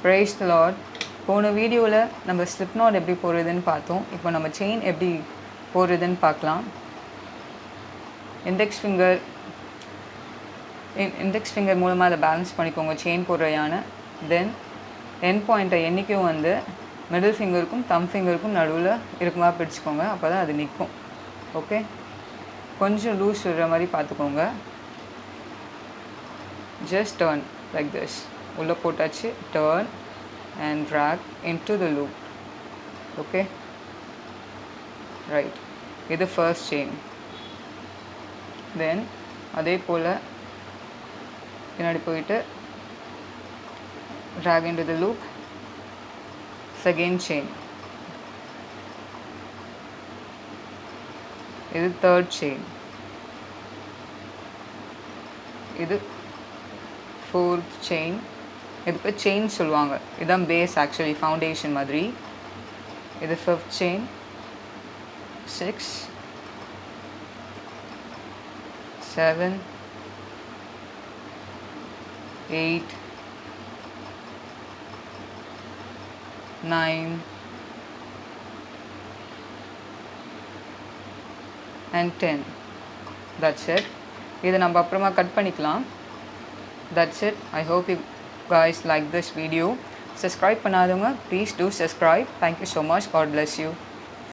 Praise the Lord. போன வீடியோவில் நம்ம ஸ்லிப் நாட் எப்படி போடுறதுன்னு பார்த்தோம். இப்போ நம்ம செயின் எப்படி போடுறதுன்னு பார்க்கலாம். இண்டெக்ஸ் ஃபிங்கர் மூலமாக அதை பேலன்ஸ் பண்ணிக்கோங்க செயின் போடுற யானை. தென் எண்ட் பாயிண்ட்டை என்றைக்கும் வந்து மிடில் ஃபிங்கருக்கும் தம் ஃபிங்கருக்கும் நடுவில் இருக்குமா பிடிச்சிக்கோங்க. அப்போ தான் அது நிற்கும். ஓகே, கொஞ்சம் லூஸ் விடுற மாதிரி பார்த்துக்கோங்க. Just turn like this. உள்ளே போட்டாச்சு, turn and drag into the loop. Okay, right, இது first chain. Then அதே போல் பின்னாடி போயிட்டு drag into the loop, second chain. இது third chain. இது fourth chain. இதுக்கு செயின் சொல்லுவாங்க. இதுதான் பேஸ், ஆக்சுவலி ஃபவுண்டேஷன் மாதிரி. இது fifth chain, 6 7 8 9 and 10. That's it. இதை நம்ம அப்புறமா கட் பண்ணிக்கலாம். That's it. I hope you guys like this video. Subscribe பண்ணாதவங்க please do subscribe. Thank you so much. God bless you.